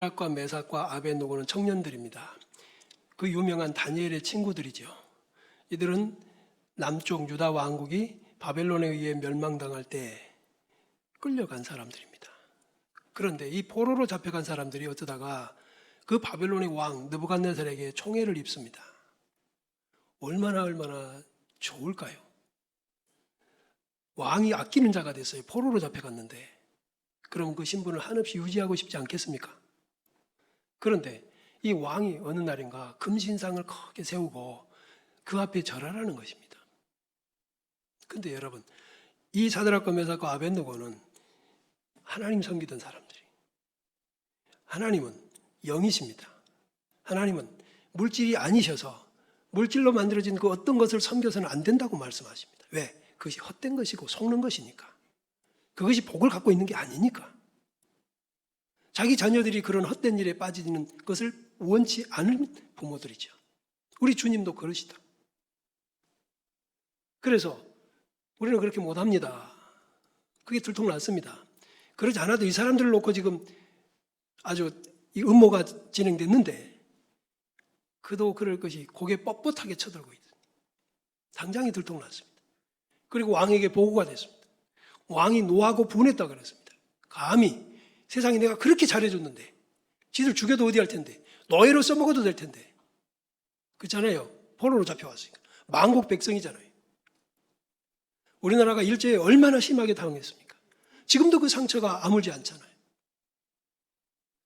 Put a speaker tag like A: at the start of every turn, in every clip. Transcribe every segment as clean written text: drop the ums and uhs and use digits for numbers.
A: 사드락과 메삭과 아벳노고는 청년들입니다. 그 유명한 다니엘의 친구들이죠. 이들은 남쪽 유다 왕국이 바벨론에 의해 멸망당할 때 끌려간 사람들입니다. 그런데 이 포로로 잡혀간 사람들이 어쩌다가 그 바벨론의 왕 느부갓네살에게 총애를 입습니다. 얼마나 좋을까요? 왕이 아끼는 자가 됐어요. 포로로 잡혀갔는데. 그럼 그 신분을 한없이 유지하고 싶지 않겠습니까? 그런데 이 왕이 어느 날인가 금신상을 크게 세우고 그 앞에 절하라는 것입니다. 근데 여러분, 이 사드락과 메삭과 아벳느고는 하나님 섬기던 사람들이, 하나님은 영이십니다. 하나님은 물질이 아니셔서 물질로 만들어진 그 어떤 것을 섬겨서는 안 된다고 말씀하십니다. 왜? 그것이 헛된 것이고 속는 것이니까. 그것이 복을 갖고 있는 게 아니니까. 자기 자녀들이 그런 헛된 일에 빠지는 것을 원치 않은 부모들이죠. 우리 주님도 그러시다. 그래서 우리는 그렇게 못합니다. 그게 들통났습니다. 그러지 않아도 이 사람들을 놓고 지금 아주 이 음모가 진행됐는데 그도 그럴 것이 고개 뻣뻣하게 쳐들고 있다. 당장이 들통났습니다. 그리고 왕에게 보고가 됐습니다. 왕이 노하고 분했다 그랬습니다. 감히 세상에 내가 그렇게 잘해줬는데 지들 죽여도 어디 할 텐데 노예로 써먹어도 될 텐데 그렇잖아요. 포로로 잡혀왔으니까. 만국 백성이잖아요. 우리나라가 일제에 얼마나 심하게 당했습니까? 지금도 그 상처가 아물지 않잖아요.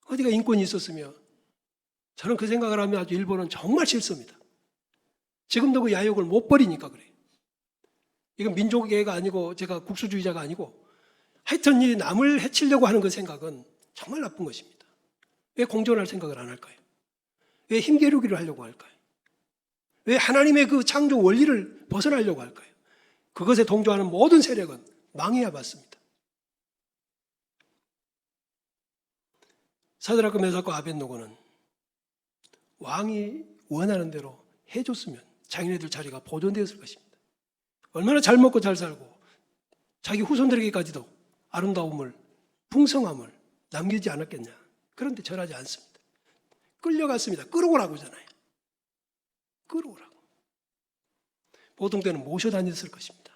A: 어디가 인권이 있었으며 저는 그 생각을 하면 아주 일본은 정말 싫습니다. 지금도 그 야욕을 못 버리니까 그래요. 이건 민족애가 아니고 제가 국수주의자가 아니고 하여튼 이 남을 해치려고 하는 그 생각은 정말 나쁜 것입니다. 왜 공존할 생각을 안 할까요? 왜 힘겨루기를 하려고 할까요? 왜 하나님의 그 창조 원리를 벗어나려고 할까요? 그것에 동조하는 모든 세력은 망해야 맞습니다. 사드락과 메삭과 아벳노고는 왕이 원하는 대로 해줬으면 자기네들 자리가 보존되었을 것입니다. 얼마나 잘 먹고 잘 살고 자기 후손들에게까지도 아름다움을, 풍성함을 남기지 않았겠냐. 그런데 절하지 않습니다. 끌려갔습니다. 끌어오라고 하잖아요. 끌어오라고. 보통 때는 모셔다녔을 것입니다.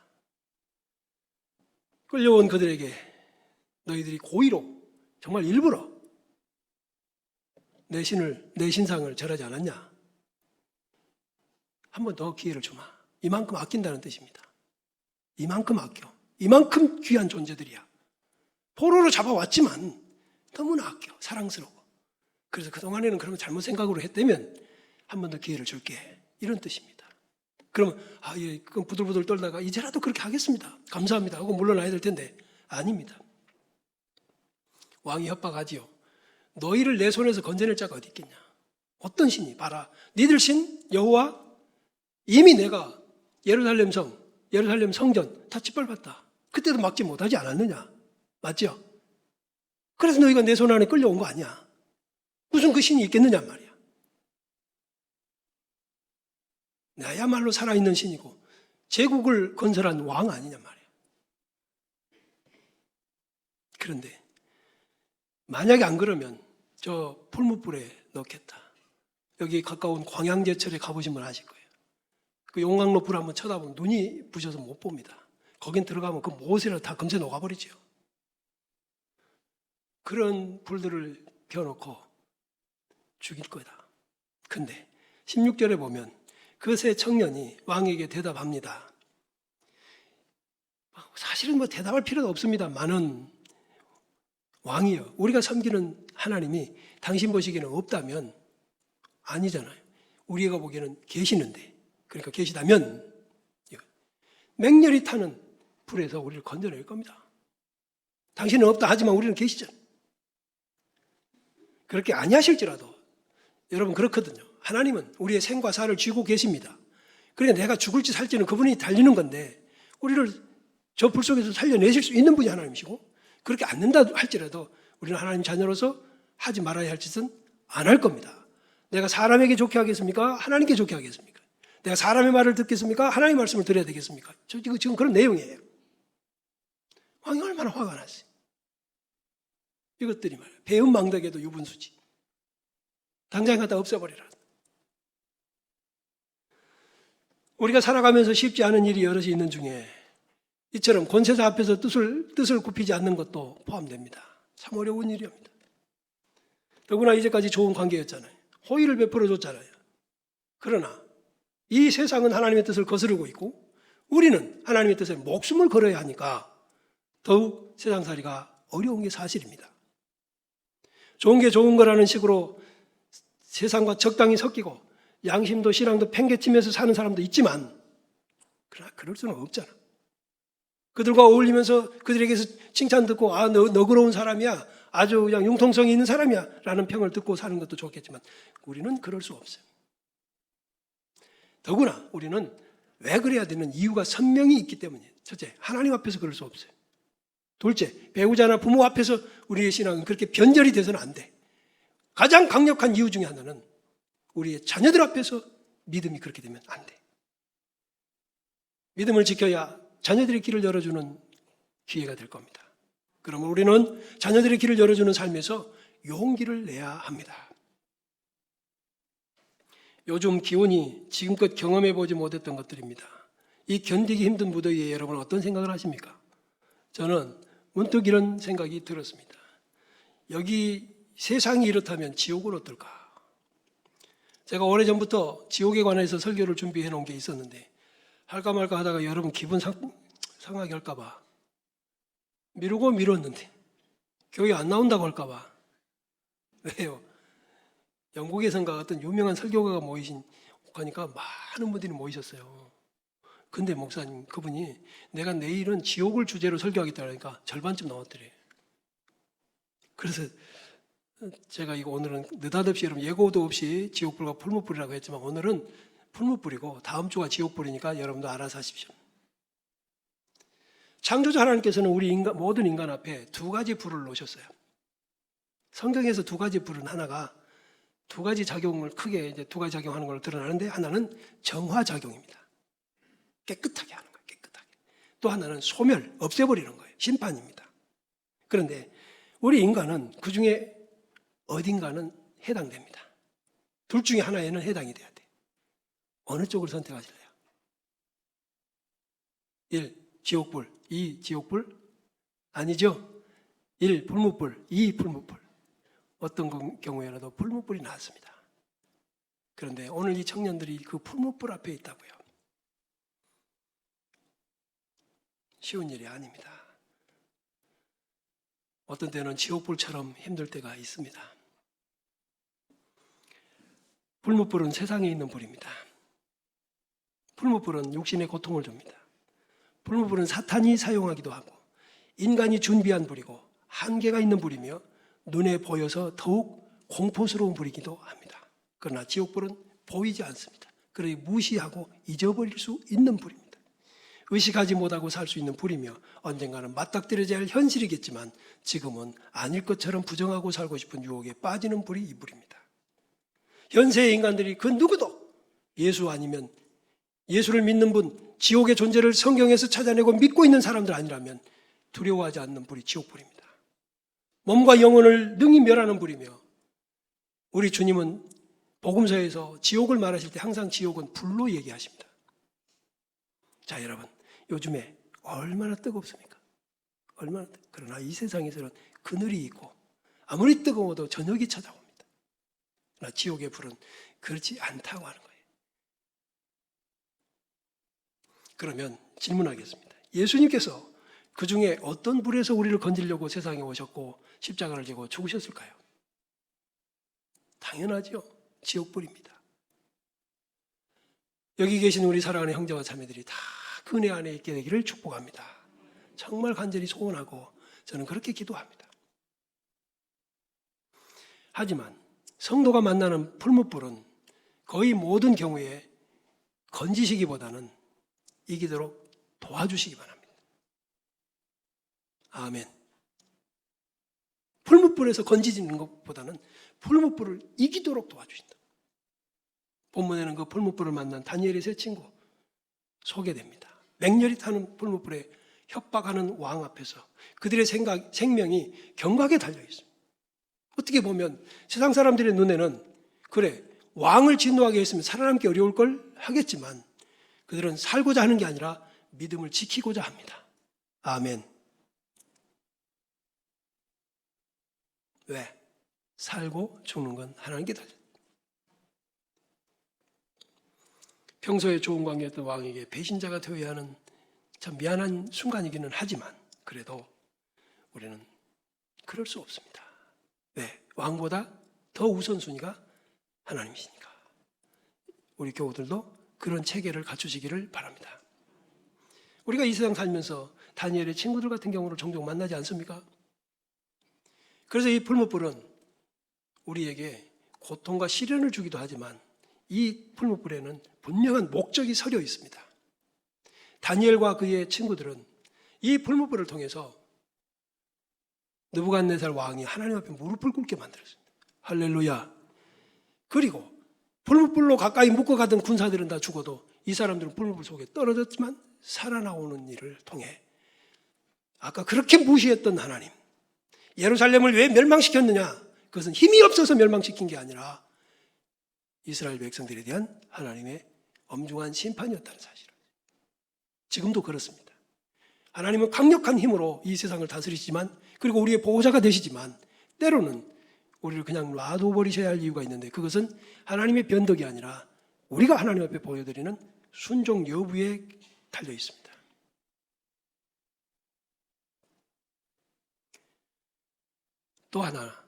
A: 끌려온 그들에게 너희들이 고의로 정말 일부러 내 신상을 절하지 않았냐? 한 번 더 기회를 주마. 이만큼 아낀다는 뜻입니다. 이만큼 아껴. 이만큼 귀한 존재들이야. 포로로 잡아왔지만 너무나 아껴. 사랑스러워. 그래서 그동안에는 그러면 잘못 생각으로 했다면 한 번 더 기회를 줄게. 이런 뜻입니다. 그러면 예, 그럼 부들부들 떨다가 이제라도 그렇게 하겠습니다. 감사합니다 하고 물러나야 될 텐데 아닙니다. 왕이 협박하지요. 너희를 내 손에서 건져낼 자가 어디 있겠냐. 어떤 신이? 봐라. 니들 신 여호와 이미 내가 예루살렘 성전 다 짓밟았다. 그때도 막지 못하지 않았느냐. 맞죠? 그래서 너희가 내 손 안에 끌려온 거 아니야. 무슨 그 신이 있겠느냐 말이야. 나야말로 살아있는 신이고 제국을 건설한 왕 아니냐 말이야. 그런데 만약에 안 그러면 저 풀무불에 넣겠다. 여기 가까운 광양제철에 가보시면 아실 거예요. 그 용광로 불 한번 쳐다보면 눈이 부셔서 못 봅니다. 거긴 들어가면 그 무엇이라도 다 금세 녹아버리죠. 그런 불들을 펴놓고 죽일 거다. 근데 16절에 보면 그 세 청년이 왕에게 대답합니다. 사실은 뭐 대답할 필요도 없습니다만은 왕이요. 우리가 섬기는 하나님이 당신 보시기에는 없다면 아니잖아요. 우리가 보기에는 계시는데 그러니까 계시다면 맹렬히 타는 불에서 우리를 건져낼 겁니다. 당신은 없다 하지만 우리는 계시잖아요. 그렇게 아니하실지라도 여러분 그렇거든요. 하나님은 우리의 생과 사를 쥐고 계십니다. 그러니까 내가 죽을지 살지는 그분이 달리는 건데 우리를 저 불 속에서 살려내실 수 있는 분이 하나님이시고 그렇게 않는다 할지라도 우리는 하나님 자녀로서 하지 말아야 할 짓은 안 할 겁니다. 내가 사람에게 좋게 하겠습니까? 하나님께 좋게 하겠습니까? 내가 사람의 말을 듣겠습니까? 하나님의 말씀을 들어야 되겠습니까? 지금 그런 내용이에요. 왕이 얼마나 화가 났어요. 이것들이 말이에요. 배은망덕에도 유분수지. 당장 갖다 없애버리라. 우리가 살아가면서 쉽지 않은 일이 여럿이 있는 중에 이처럼 권세자 앞에서 뜻을 굽히지 않는 것도 포함됩니다. 참 어려운 일입니다. 더구나 이제까지 좋은 관계였잖아요. 호의를 베풀어 줬잖아요. 그러나 이 세상은 하나님의 뜻을 거스르고 있고 우리는 하나님의 뜻에 목숨을 걸어야 하니까 더욱 세상살이가 어려운 게 사실입니다. 좋은 게 좋은 거라는 식으로 세상과 적당히 섞이고 양심도 신앙도 팽개치면서 사는 사람도 있지만 그러나 그럴 수는 없잖아. 그들과 어울리면서 그들에게서 칭찬 듣고 너 너그러운 사람이야, 아주 그냥 융통성이 있는 사람이야 라는 평을 듣고 사는 것도 좋겠지만 우리는 그럴 수 없어요. 더구나 우리는 왜 그래야 되는 이유가 선명히 있기 때문이에요. 첫째, 하나님 앞에서 그럴 수 없어요. 둘째, 배우자나 부모 앞에서 우리의 신앙은 그렇게 변절이 돼서는 안 돼. 가장 강력한 이유 중에 하나는 우리의 자녀들 앞에서 믿음이 그렇게 되면 안 돼. 믿음을 지켜야 자녀들의 길을 열어주는 기회가 될 겁니다. 그러면 우리는 자녀들의 길을 열어주는 삶에서 용기를 내야 합니다. 요즘 기온이 지금껏 경험해보지 못했던 것들입니다. 이 견디기 힘든 무더위에 여러분 어떤 생각을 하십니까? 저는 문득 이런 생각이 들었습니다. 여기 세상이 이렇다면 지옥은 어떨까? 제가 오래전부터 지옥에 관해서 설교를 준비해 놓은 게 있었는데 할까 말까 하다가 여러분 기분 상하게 할까 봐 미루고 미뤘는데 교회 안 나온다고 할까 봐. 왜요? 영국에선가 어떤 유명한 설교가가 모이신 하니까 많은 분들이 모이셨어요. 근데 목사님 그분이 내가 내일은 지옥을 주제로 설교하겠다 그러니까 절반쯤 나왔더래. 그래서 제가 이거 오늘은 느닷없이 여러분 예고도 없이 지옥불과 풀무불이라고 했지만 오늘은 풀무불이고 다음 주가 지옥불이니까 여러분도 알아서 하십시오. 창조주 하나님께서는 우리 모든 인간 앞에 두 가지 불을 놓으셨어요. 성경에서 두 가지 불은 하나가 두 가지 작용을 크게 이제 두 가지 작용하는 걸로 드러나는데 하나는 정화작용입니다. 깨끗하게 하는 거예요. 깨끗하게. 또 하나는 소멸, 없애버리는 거예요. 심판입니다. 그런데 우리 인간은 그 중에 어딘가는 해당됩니다. 둘 중에 하나에는 해당이 돼야 돼. 어느 쪽을 선택하실래요? 1. 지옥불, 2. 지옥불? 아니죠. 1. 불무불, 2. 풀무불. 어떤 경우에라도 풀무불이 나왔습니다. 그런데 오늘 이 청년들이 그 풀무불 앞에 있다고요. 쉬운 일이 아닙니다. 어떤 때는 지옥불처럼 힘들 때가 있습니다. 풀무불은 세상에 있는 불입니다. 풀무불은 육신의 고통을 줍니다. 풀무불은 사탄이 사용하기도 하고 인간이 준비한 불이고 한계가 있는 불이며 눈에 보여서 더욱 공포스러운 불이기도 합니다. 그러나 지옥불은 보이지 않습니다. 그러니 무시하고 잊어버릴 수 있는 불입니다. 의식하지 못하고 살 수 있는 불이며 언젠가는 맞닥뜨려져야 할 현실이겠지만 지금은 아닐 것처럼 부정하고 살고 싶은 유혹에 빠지는 불이 이 불입니다. 현세의 인간들이 그 누구도 예수 아니면 예수를 믿는 분, 지옥의 존재를 성경에서 찾아내고 믿고 있는 사람들 아니라면 두려워하지 않는 불이 지옥불입니다. 몸과 영혼을 능히 멸하는 불이며 우리 주님은 복음서에서 지옥을 말하실 때 항상 지옥은 불로 얘기하십니다. 자, 여러분, 요즘에 얼마나 뜨겁습니까? 얼마나 그러나 이 세상에서는 그늘이 있고 아무리 뜨거워도 저녁이 찾아옵니다. 그러나 지옥의 불은 그렇지 않다고 하는 거예요. 그러면 질문하겠습니다. 예수님께서 그 중에 어떤 불에서 우리를 건지려고 세상에 오셨고 십자가를 지고 죽으셨을까요? 당연하죠. 지옥불입니다. 여기 계신 우리 사랑하는 형제와 자매들이 다 그네 안에 있게 되기를 축복합니다. 정말 간절히 소원하고 저는 그렇게 기도합니다. 하지만 성도가 만나는 풀무불은 거의 모든 경우에 건지시기보다는 이기도록 도와주시기 바랍니다. 아멘. 풀무불에서 건지지는 것보다는 풀무불을 이기도록 도와주신다. 본문에는 그 풀무불을 만난 다니엘의 세 친구 소개됩니다. 맹렬히 타는 풀무불에 협박하는 왕 앞에서 그들의 생명이 경각에 달려 있습니다. 어떻게 보면 세상 사람들의 눈에는 그래, 왕을 진노하게 했으면 살아남기 어려울 걸 하겠지만 그들은 살고자 하는 게 아니라 믿음을 지키고자 합니다. 아멘. 왜? 살고 죽는 건 하나님께 달려. 평소에 좋은 관계였던 왕에게 배신자가 되어야 하는 참 미안한 순간이기는 하지만 그래도 우리는 그럴 수 없습니다. 왜? 왕보다 더 우선순위가 하나님이시니까. 우리 교우들도 그런 체계를 갖추시기를 바랍니다. 우리가 이 세상 살면서 다니엘의 친구들 같은 경우를 종종 만나지 않습니까? 그래서 이 풀무불은 우리에게 고통과 시련을 주기도 하지만 이 풀무불에는 분명한 목적이 서려 있습니다. 다니엘과 그의 친구들은 이 풀무불을 통해서 느부갓네살 왕이 하나님 앞에 무릎을 꿇게 만들었습니다. 할렐루야. 그리고 풀무불로 가까이 묶어가던 군사들은 다 죽어도 이 사람들은 풀무불 속에 떨어졌지만 살아나오는 일을 통해 아까 그렇게 무시했던 하나님, 예루살렘을 왜 멸망시켰느냐? 그것은 힘이 없어서 멸망시킨 게 아니라 이스라엘 백성들에 대한 하나님의 엄중한 심판이었다는 사실을. 지금도 그렇습니다. 하나님은 강력한 힘으로 이 세상을 다스리시지만, 그리고 우리의 보호자가 되시지만 때로는 우리를 그냥 놔둬버리셔야 할 이유가 있는데, 그것은 하나님의 변덕이 아니라 우리가 하나님 앞에 보여드리는 순종 여부에 달려 있습니다. 또 하나,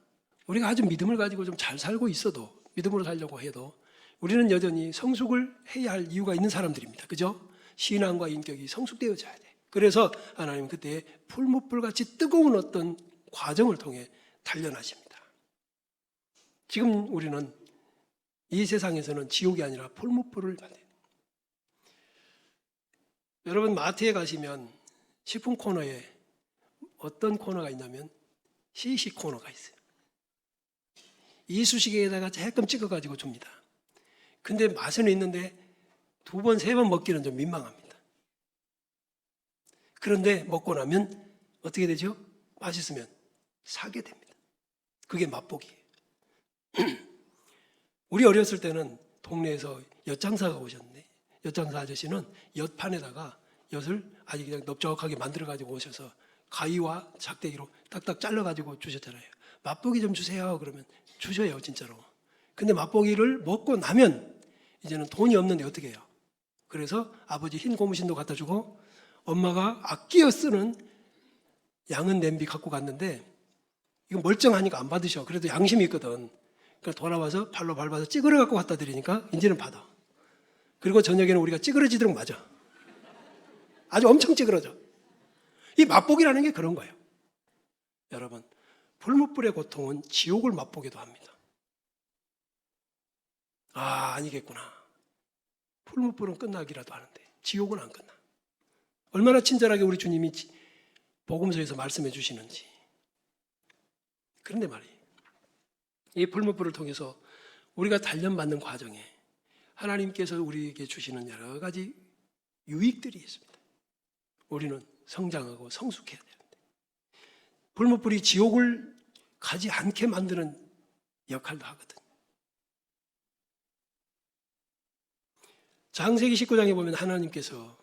A: 우리가 아주 믿음을 가지고 좀 잘 살고 있어도, 믿음으로 살려고 해도 우리는 여전히 성숙을 해야 할 이유가 있는 사람들입니다. 그죠? 신앙과 인격이 성숙되어져야 돼. 그래서 하나님은 그때 풀무불같이 뜨거운 어떤 과정을 통해 단련하십니다. 지금 우리는 이 세상에서는 지옥이 아니라 풀무불을 받아요. 여러분, 마트에 가시면 식품 코너에 어떤 코너가 있냐면 시식 코너가 있어요. 이쑤시개에다가 조금 찍어가지고 줍니다. 근데 맛은 있는데 2번, 3번 먹기는 좀 민망합니다. 그런데 먹고 나면 어떻게 되죠? 맛있으면 사게 됩니다. 그게 맛보기예요. 우리 어렸을 때는 동네에서 엿장사가 오셨는데, 엿장사 아저씨는 엿판에다가 엿을 아주 그냥 넓적하게 만들어가지고 오셔서 가위와 작대기로 딱딱 잘라가지고 주셨잖아요. 맛보기 좀 주세요. 그러면 주셔요, 진짜로. 근데 맛보기를 먹고 나면 이제는 돈이 없는데 어떻게 해요? 그래서 아버지 흰 고무신도 갖다 주고 엄마가 아끼어 쓰는 양은 냄비 갖고 갔는데 이거 멀쩡하니까 안 받으셔. 그래도 양심이 있거든. 그러니까 돌아와서 발로 밟아서 찌그러 갖고 갖다 드리니까 이제는 받아. 그리고 저녁에는 우리가 찌그러지도록 맞아. 아주 엄청 찌그러져. 이 맛보기라는 게 그런 거예요. 여러분, 풀무불의 고통은 지옥을 맛보기도 합니다. 아니겠구나. 풀무불은 끝나기라도 하는데 지옥은 안 끝나. 얼마나 친절하게 우리 주님이 복음서에서 말씀해 주시는지. 그런데 말이에요, 이 풀무불을 통해서 우리가 단련받는 과정에 하나님께서 우리에게 주시는 여러 가지 유익들이 있습니다. 우리는 성장하고 성숙해야 되는데, 풀무불이 지옥을 가지 않게 만드는 역할도 하거든. 창세기 19장에 보면 하나님께서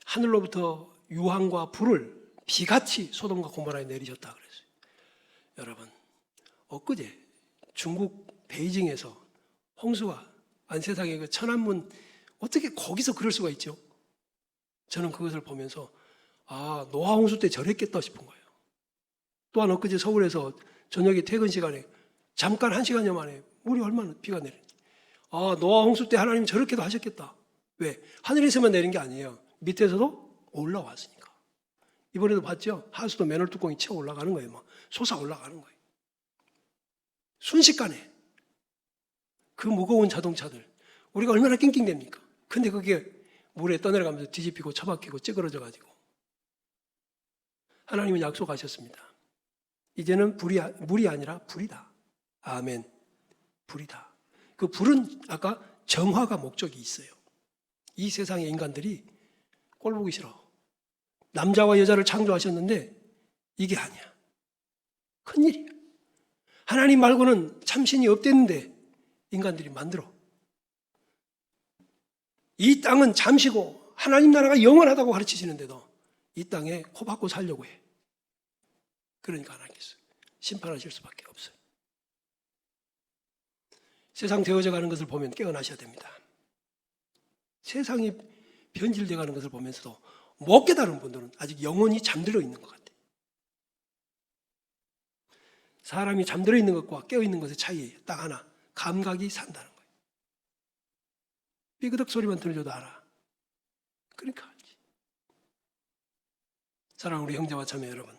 A: 하늘로부터 유황과 불을 비같이 소돔과 고모라에 내리셨다 그랬어요. 여러분, 엊그제 중국 베이징에서 홍수가 안 세상에 그 천안문, 어떻게 거기서 그럴 수가 있죠? 저는 그것을 보면서 노아 홍수 때 저랬겠다 싶은 거예요. 또한 엊그제 서울에서 저녁에 퇴근 시간에 잠깐 1시간여 만에 물이 얼마나 비가 내리는지. 노아 홍수 때 하나님 저렇게도 하셨겠다. 왜? 하늘에서만 내린 게 아니에요. 밑에서도 올라왔으니까. 이번에도 봤죠? 하수도 맨홀 뚜껑이 치어 올라가는 거예요. 막 솟아 올라가는 거예요. 순식간에 그 무거운 자동차들, 우리가 얼마나 낑낑댑니까? 근데 그게 물에 떠내려가면서 뒤집히고 처박히고 찌그러져가지고. 하나님은 약속하셨습니다. 이제는 물이 아니라 불이다. 아멘. 불이다. 그 불은 아까 정화가 목적이 있어요. 이 세상의 인간들이 꼴 보기 싫어. 남자와 여자를 창조하셨는데 이게 아니야. 큰일이야. 하나님 말고는 참신이 없댔는데 인간들이 만들어. 이 땅은 잠시고 하나님 나라가 영원하다고 가르치시는데도 이 땅에 코 박고 살려고 해. 그러니까 하나님께서 심판하실 수밖에 없어요. 세상 되어져 가는 것을 보면 깨어나셔야 됩니다. 세상이 변질되어 가는 것을 보면서도 못 깨달은 분들은 아직 영혼이 잠들어 있는 것 같아요. 사람이 잠들어 있는 것과 깨어 있는 것의 차이 딱 하나, 감각이 산다는 거예요. 삐그덕 소리만 들려도 알아. 그러니까 알지. 사랑하는 우리 형제와 자매 여러분,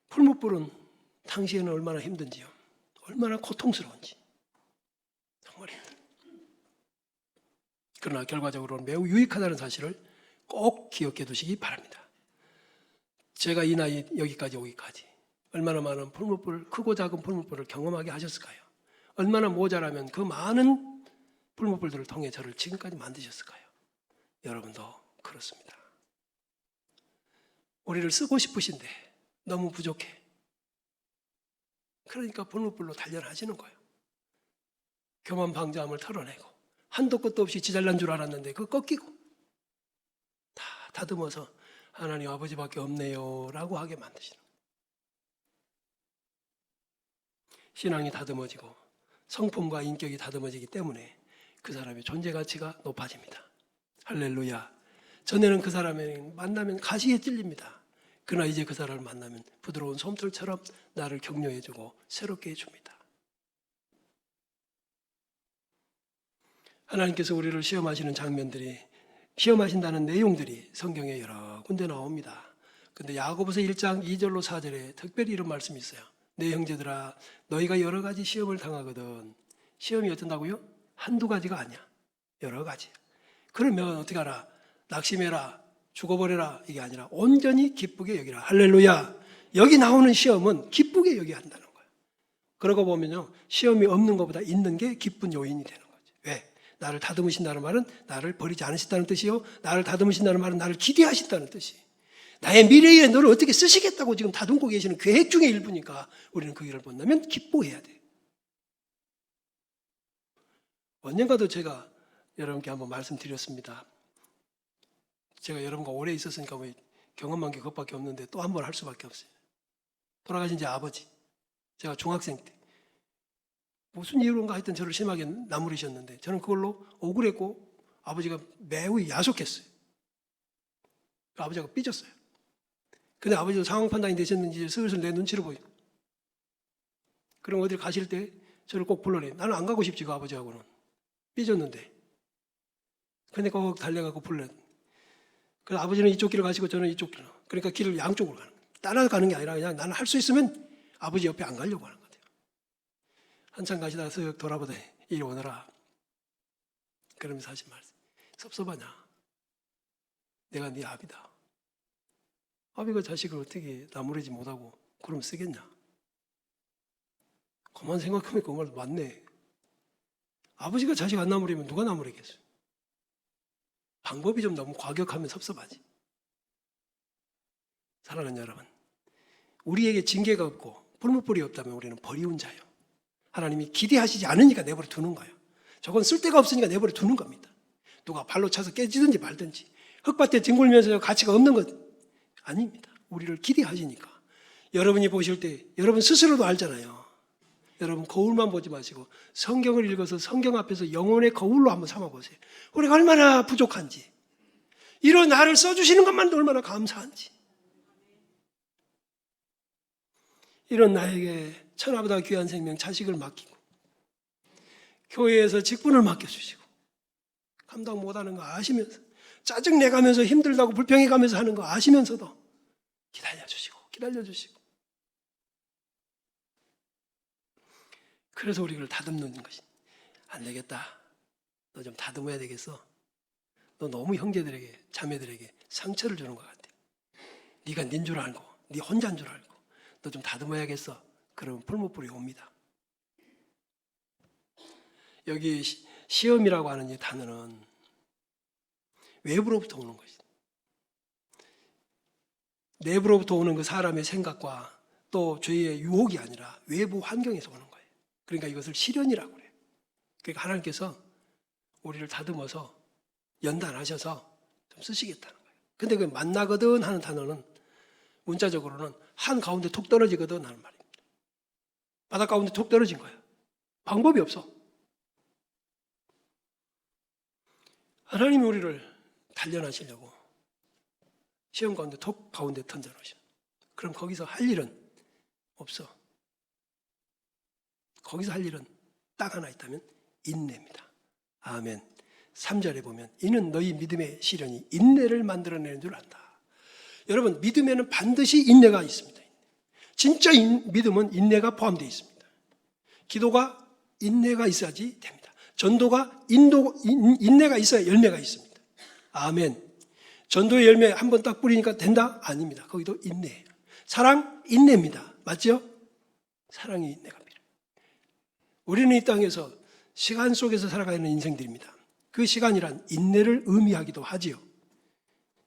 A: 풀무불은 당시에는 얼마나 힘든지요, 얼마나 고통스러운지 정말 힘들어요. 그러나 결과적으로는 매우 유익하다는 사실을 꼭 기억해 두시기 바랍니다. 제가 이 나이 여기까지 오기까지 얼마나 많은 풀무불, 크고 작은 풀무불을 경험하게 하셨을까요? 얼마나 모자라면 그 많은 풀무불들을 통해 저를 지금까지 만드셨을까요? 여러분도 그렇습니다. 우리를 쓰고 싶으신데 너무 부족해. 그러니까 풀무불로 단련하시는 거예요. 교만방자함을 털어내고 한도 끝도 없이 지잘난 줄 알았는데 그거 꺾이고 다 다듬어서 하나님 아버지밖에 없네요 라고 하게 만드시는 거예요. 신앙이 다듬어지고 성품과 인격이 다듬어지기 때문에 그 사람의 존재 가치가 높아집니다. 할렐루야. 전에는 그 사람을 만나면 가시에 찔립니다. 그러나 이제 그 사람을 만나면 부드러운 솜털처럼 나를 격려해주고 새롭게 해줍니다. 하나님께서 우리를 시험하시는 장면들이, 시험하신다는 내용들이 성경에 여러 군데 나옵니다. 근데 야고보서 1장 2절로 4절에 특별히 이런 말씀이 있어요. 내 형제들아, 너희가 여러 가지 시험을 당하거든. 시험이 어쩐다고요? 한두 가지가 아니야. 여러 가지. 그러면 어떻게 하라? 낙심해라, 죽어버려라, 이게 아니라 온전히 기쁘게 여기라. 할렐루야. 여기 나오는 시험은 기쁘게 여겨야 한다는 거예요. 그러고 보면요, 시험이 없는 것보다 있는 게 기쁜 요인이 되는 거죠. 왜? 나를 다듬으신다는 말은 나를 버리지 않으신다는 뜻이요, 나를 다듬으신다는 말은 나를 기대하신다는 뜻이, 나의 미래에 너를 어떻게 쓰시겠다고 지금 다듬고 계시는 계획 중의 일부니까 우리는 그 일을 본다면 기뻐해야 돼. 언젠가도 제가 여러분께 한번 말씀드렸습니다. 제가 여러분과 오래 있었으니까 뭐 경험한 게 그것밖에 없는데 또 한 번 할 수밖에 없어요. 돌아가신 제 아버지, 제가 중학생 때 무슨 이유론가 하여튼 저를 심하게 나무리셨는데 저는 그걸로 억울했고 아버지가 매우 야속했어요. 아버지가 삐졌어요. 근데 아버지도 상황 판단이 되셨는지 슬슬 내 눈치를 보이고, 그럼 어딜 가실 때 저를 꼭 불러내요. 나는 안 가고 싶지 그 아버지하고는. 삐졌는데. 근데 꼭 달려가고 불러요. 그래서 아버지는 이쪽 길을 가시고 저는 이쪽 길을. 그러니까 길을 양쪽으로 가는 거예요. 따라가는 게 아니라 그냥 나는 할 수 있으면 아버지 옆에 안 가려고 하는 거예요. 한참 가시다가 쓱 돌아보더니 이리 오너라. 그러면서 하신 말씀. 섭섭하냐? 내가 네 아비다. 아비가 자식을 어떻게 나무래지 못하고 그럼 쓰겠냐? 그만 생각하면 그 말 맞네. 아버지가 자식 안 나무리면 누가 나무리겠어요? 방법이 좀 너무 과격하면 섭섭하지. 사랑하는 여러분, 우리에게 징계가 없고 풀무불이 없다면 우리는 버리운 자예요. 하나님이 기대하시지 않으니까 내버려 두는 거예요. 저건 쓸데가 없으니까 내버려 두는 겁니다. 누가 발로 차서 깨지든지 말든지 흙밭에 뒹굴면서 가치가 없는 것 아닙니다. 우리를 기대하시니까. 여러분이 보실 때 여러분 스스로도 알잖아요. 여러분 거울만 보지 마시고 성경을 읽어서 성경 앞에서 영혼의 거울로 한번 삼아보세요. 우리가 얼마나 부족한지, 이런 나를 써주시는 것만도 얼마나 감사한지, 이런 나에게 천하보다 귀한 생명 자식을 맡기고 교회에서 직분을 맡겨주시고 감당 못하는 거 아시면서 짜증내가면서 힘들다고 불평해가면서 하는 거 아시면서도 기다려주시고 그래서 우리를 다듬는 것이, 안 되겠다, 너 좀 다듬어야 되겠어, 너 너무 형제들에게 자매들에게 상처를 주는 것 같아, 네가 닌 줄 알고 네 혼자인 줄 알고 너 좀 다듬어야겠어. 그러면 풀무불이 옵니다. 여기 시험이라고 하는 이 단어는 외부로부터 오는 것이다. 내부로부터 오는 그 사람의 생각과 또 죄의 유혹이 아니라 외부 환경에서 오는 거예요. 그러니까 이것을 시련이라고 그래요. 그러니까 하나님께서 우리를 다듬어서 연단하셔서 좀 쓰시겠다는 거예요. 근데 그 만나거든 하는 단어는 문자적으로는 한 가운데 툭 떨어지거든 하는 말입니다. 바닷 가운데 툭 떨어진 거예요. 방법이 없어. 하나님이 우리를 단련하시려고 시험 가운데 톡 가운데 던져놓으셔. 그럼 거기서 할 일은 없어. 거기서 할 일은 딱 하나 있다면 인내입니다. 아멘. 3절에 보면 이는 너희 믿음의 시련이 인내를 만들어내는 줄 안다. 여러분, 믿음에는 반드시 인내가 있습니다. 진짜 믿음은 인내가 포함되어 있습니다. 기도가 인내가 있어야지 됩니다. 전도가 인내가 있어야 열매가 있습니다. 아멘. 전도의 열매 한 번 딱 뿌리니까 된다? 아닙니다. 거기도 인내예요. 사랑, 인내입니다. 맞죠? 사랑이 인내가 필요해요. 우리는 이 땅에서 시간 속에서 살아가는 인생들입니다. 그 시간이란 인내를 의미하기도 하지요.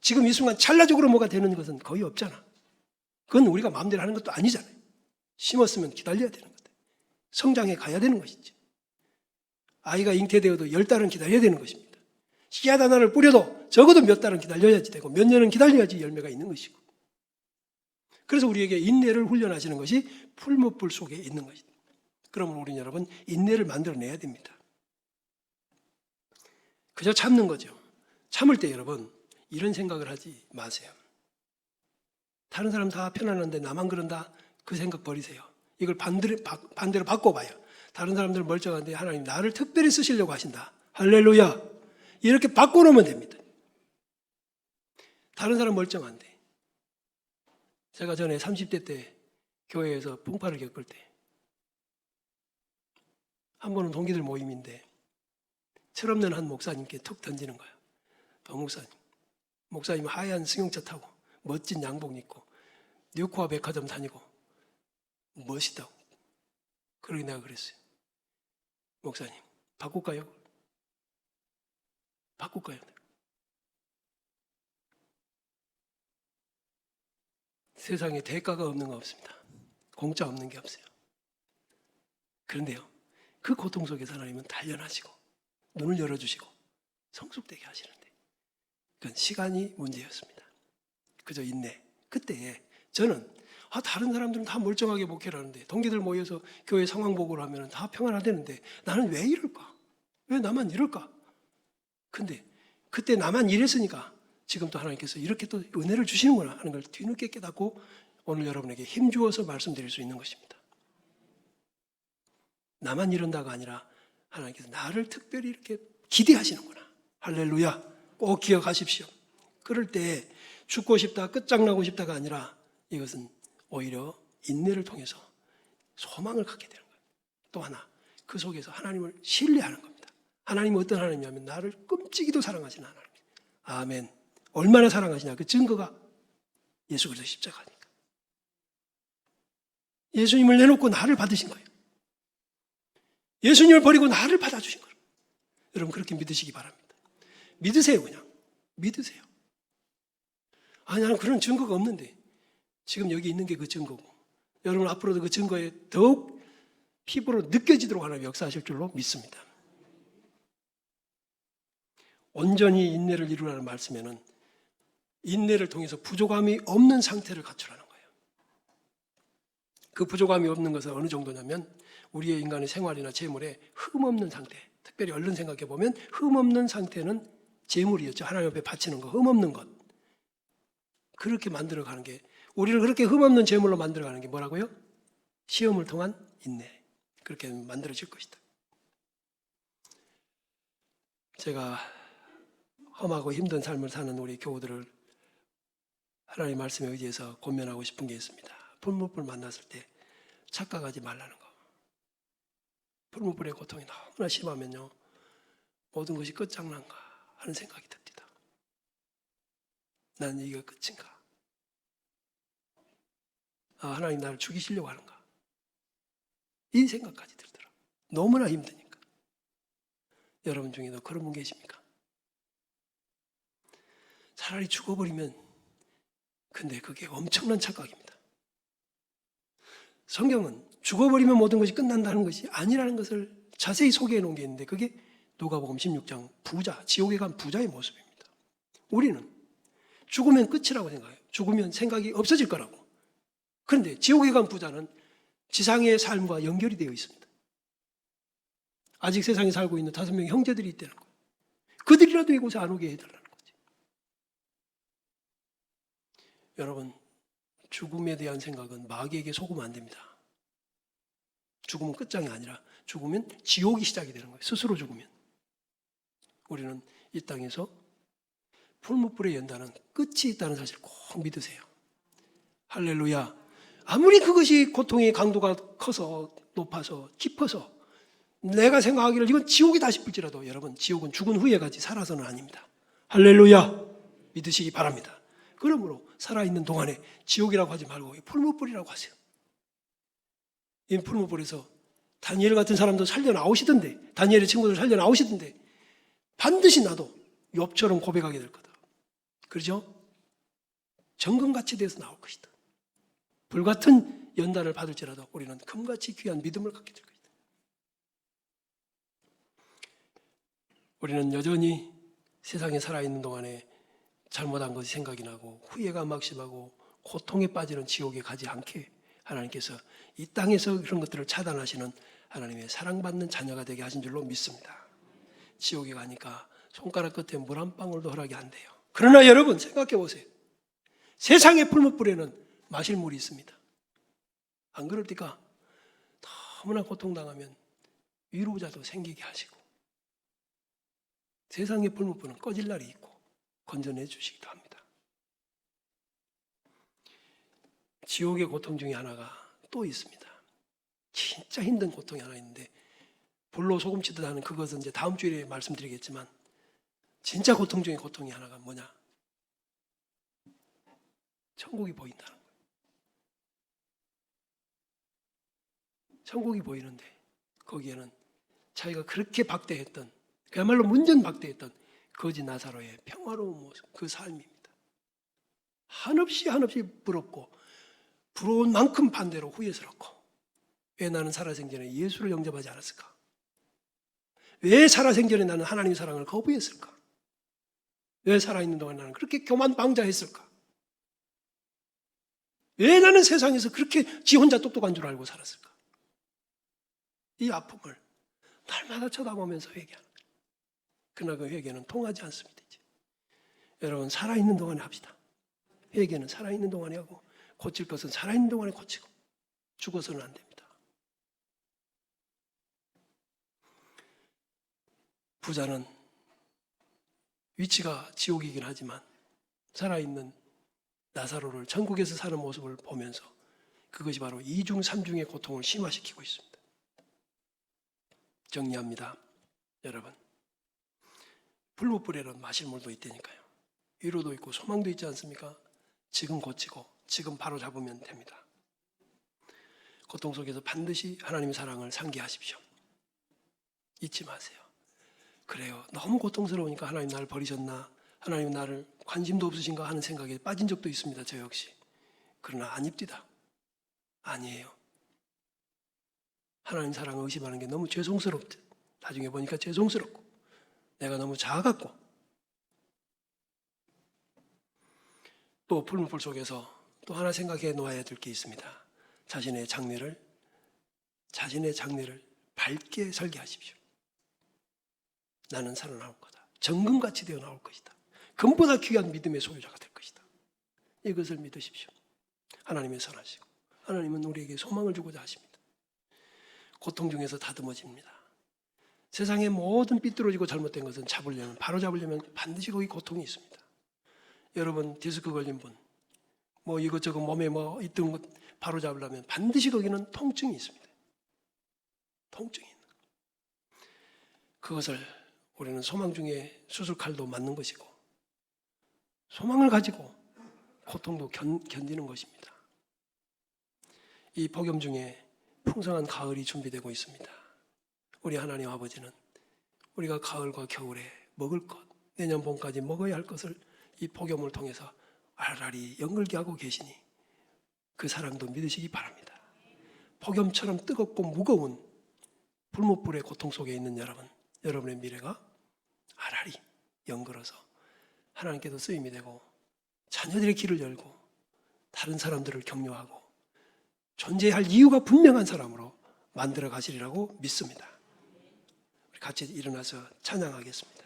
A: 지금 이 순간 찰나적으로 뭐가 되는 것은 거의 없잖아. 그건 우리가 마음대로 하는 것도 아니잖아요. 심었으면 기다려야 되는 거다. 성장해 가야 되는 것이지. 아이가 잉태되어도 10달은 기다려야 되는 것입니다. 씨앗 하나를 뿌려도 적어도 몇 달은 기다려야지 되고 몇 년은 기다려야지 열매가 있는 것이고. 그래서 우리에게 인내를 훈련하시는 것이 풀무불 속에 있는 것입니다. 그러면 우리 여러분 인내를 만들어내야 됩니다. 그저 참는 거죠. 참을 때 여러분 이런 생각을 하지 마세요. 다른 사람 다 편안한데 나만 그런다? 그 생각 버리세요. 이걸 반대로 바꿔봐요. 다른 사람들은 멀쩡한데 하나님 나를 특별히 쓰시려고 하신다. 할렐루야. 이렇게 바꿔놓으면 됩니다. 다른 사람 멀쩡한데 제가 전에 30대 때 교회에서 풍파를 겪을 때 한 번은 동기들 모임인데 철없는 한 목사님께 툭 던지는 거예요. 목사님 하얀 승용차 타고 멋진 양복 입고 뉴코아 백화점 다니고 멋있다고. 그러게 내가 그랬어요. 목사님 바꿀까요? 바꿀까요? 세상에 대가가 없는 거 없습니다. 공짜 없는 게 없어요. 그런데요, 그 고통 속에서 하나님은 단련하시고 눈을 열어주시고 성숙되게 하시는데 그건 시간이 문제였습니다. 그저 인내. 그때에 저는 다른 사람들은 다 멀쩡하게 목회를 하는데 동기들 모여서 교회 상황 보고를 하면 다 평안하다는데 나는 왜 이럴까? 왜 나만 이럴까? 근데 그때 나만 이랬으니까 지금 또 하나님께서 이렇게 또 은혜를 주시는구나 하는 걸 뒤늦게 깨닫고 오늘 여러분에게 힘주어서 말씀드릴 수 있는 것입니다. 나만 이런다가 아니라 하나님께서 나를 특별히 이렇게 기대하시는구나. 할렐루야. 꼭 기억하십시오. 그럴 때 죽고 싶다, 끝장나고 싶다가 아니라 이것은 오히려 인내를 통해서 소망을 갖게 되는 거예요. 또 하나, 그 속에서 하나님을 신뢰하는 겁니다. 하나님은 어떤 하나님이냐면 나를 끔찍이도 사랑하시는 하나님. 아멘. 얼마나 사랑하시냐. 그 증거가 예수 그리스도 십자가니까. 예수님을 내놓고 나를 받으신 거예요. 예수님을 버리고 나를 받아주신 거예요. 여러분 그렇게 믿으시기 바랍니다. 믿으세요. 그냥 믿으세요. 나는 그런 증거가 없는데 지금 여기 있는 게 그 증거고 여러분 앞으로도 그 증거에 더욱 피부로 느껴지도록 하나님 역사하실 줄로 믿습니다. 온전히 인내를 이루라는 말씀에는 인내를 통해서 부족함이 없는 상태를 갖추라는 거예요. 그 부족함이 없는 것은 어느 정도냐면 우리의 인간의 생활이나 재물에 흠없는 상태, 특별히 얼른 생각해 보면 흠없는 상태는 재물이었죠. 하나님 앞에 바치는 거, 흠없는 것. 그렇게 만들어가는 게 우리를 그렇게 흠없는 재물로 만들어가는 게 뭐라고요? 시험을 통한 인내. 그렇게 만들어질 것이다. 제가 험하고 힘든 삶을 사는 우리 교우들을 하나님의 말씀에 의지해서 권면하고 싶은 게 있습니다. 풀무불 만났을 때 착각하지 말라는 거. 풀무불의 고통이 너무나 심하면요 모든 것이 끝장난가 하는 생각이 듭니다. 난 이게 끝인가? 하나님 나를 죽이시려고 하는가? 이 생각까지 들더라. 너무나 힘드니까. 여러분 중에도 그런 분 계십니까? 차라리 죽어버리면 근데 그게 엄청난 착각입니다. 성경은 죽어버리면 모든 것이 끝난다는 것이 아니라는 것을 자세히 소개해 놓은 게 있는데, 그게 누가복음 16장 부자, 지옥에 간 부자의 모습입니다. 우리는 죽으면 끝이라고 생각해요. 죽으면 생각이 없어질 거라고. 그런데 지옥에 간 부자는 지상의 삶과 연결이 되어 있습니다. 아직 세상에 살고 있는 5명의 형제들이 있다는 거예요. 그들이라도 이곳에 안 오게 해달라는 거지. 여러분, 죽음에 대한 생각은 마귀에게 속으면 안 됩니다. 죽음은 끝장이 아니라 죽으면 지옥이 시작이 되는 거예요. 스스로 죽으면. 우리는 이 땅에서 풀무불에 연다는 끝이 있다는 사실을 꼭 믿으세요. 할렐루야. 아무리 그것이 고통의 강도가 커서 높아서 깊어서 내가 생각하기를 이건 지옥이다 싶을지라도, 여러분, 지옥은 죽은 후에 가지 살아서는 아닙니다. 할렐루야. 믿으시기 바랍니다. 그러므로 살아있는 동안에 지옥이라고 하지 말고 풀무불이라고 하세요. 이 풀무불에서 다니엘 같은 사람도 살려나오시던데, 다니엘의 친구들 살려나오시던데, 반드시 나도 욥처럼 고백하게 될 거다. 그렇죠? 정금같이 되어서 나올 것이다. 불같은 연단을 받을지라도 우리는 금같이 귀한 믿음을 갖게 될 것이다. 우리는 여전히 세상에 살아있는 동안에 잘못한 것이 생각이 나고 후회가 막심하고 고통에 빠지는 지옥에 가지 않게 하나님께서 이 땅에서 그런 것들을 차단하시는 하나님의 사랑받는 자녀가 되게 하신 줄로 믿습니다. 지옥에 가니까 손가락 끝에 물 한 방울도 허락이 안 돼요. 그러나 여러분 생각해 보세요. 세상의 풀무불에는 마실 물이 있습니다. 안 그럴까? 너무나 고통당하면 위로자도 생기게 하시고, 세상의 풀무불은 꺼질 날이 있고 건져내 주시기도 합니다. 지옥의 고통 중에 하나가 또 있습니다. 진짜 힘든 고통이 하나 있는데, 불로 소금 치듯 하는 그것은 이제 다음 주에 말씀드리겠지만, 진짜 고통 중에 고통이 하나가 뭐냐? 천국이 보인다는 거예요. 천국이 보이는데 거기에는 자기가 그렇게 박대했던, 그야말로 문전박대했던 거지 나사로의 평화로운 모습, 그 삶입니다. 한없이 부럽고 부러운 만큼 반대로 후회스럽고, 왜 나는 살아생전에 예수를 영접하지 않았을까? 왜 살아생전에 나는 하나님의 사랑을 거부했을까? 왜 살아있는 동안 나는 그렇게 교만방자했을까? 왜 나는 세상에서 그렇게 지 혼자 똑똑한 줄 알고 살았을까? 이 아픔을 날마다 쳐다보면서 회개하는 거예요. 그러나 그 회개는 통하지 않습니다. 이제. 여러분, 살아있는 동안에 합시다. 회개는 살아있는 동안에 하고, 고칠 것은 살아있는 동안에 고치고, 죽어서는 안 됩니다. 부자는 위치가 지옥이긴 하지만 살아있는 나사로를 천국에서 사는 모습을 보면서 그것이 바로 이중 삼중의 고통을 심화시키고 있습니다. 정리합니다. 여러분, 풀무불에는 마실 물도 있다니까요. 위로도 있고 소망도 있지 않습니까? 지금 고치고 지금 바로 잡으면 됩니다. 고통 속에서 반드시 하나님의 사랑을 상기하십시오. 잊지 마세요. 그래요, 너무 고통스러우니까 하나님 나를 버리셨나, 하나님 나를 관심도 없으신가 하는 생각에 빠진 적도 있습니다. 저 역시. 그러나 아닙니다. 아니에요. 하나님 사랑을 의심하는 게 너무 죄송스럽대. 나중에 보니까 죄송스럽고 내가 너무 작았고, 또 풀무불 속에서 또 하나 생각해 놓아야 될 게 있습니다. 자신의 장래를 밝게 설계하십시오. 나는 살아나올 거다. 정금같이 되어 나올 것이다. 금보다 귀한 믿음의 소유자가 될 것이다. 이것을 믿으십시오. 하나님의 선하시고 하나님은 우리에게 소망을 주고자 하십니다. 고통 중에서 다듬어집니다. 세상의 모든 삐뚤어지고 잘못된 것은 바로 잡으려면 반드시 거기 고통이 있습니다. 여러분, 디스크 걸린 분, 이것저것 몸에 있던 것 바로 잡으려면 반드시 거기는 통증이 있습니다. 통증이 있는 것. 그것을 우리는 소망 중에 수술칼도 맞는 것이고, 소망을 가지고 고통도 견디는 것입니다. 이 복음 중에 풍성한 가을이 준비되고 있습니다. 우리 하나님 아버지는 우리가 가을과 겨울에 먹을 것, 내년 봄까지 먹어야 할 것을 이 복음을 통해서 알알이 연결케 하고 계시니 그 사랑도 믿으시기 바랍니다. 폭염처럼 뜨겁고 무거운 불못불의 고통 속에 있는 여러분의 미래가 아라리 연걸어서 하나님께도 쓰임이 되고 자녀들의 길을 열고 다른 사람들을 격려하고 존재할 이유가 분명한 사람으로 만들어 가시리라고 믿습니다. 우리 같이 일어나서 찬양하겠습니다.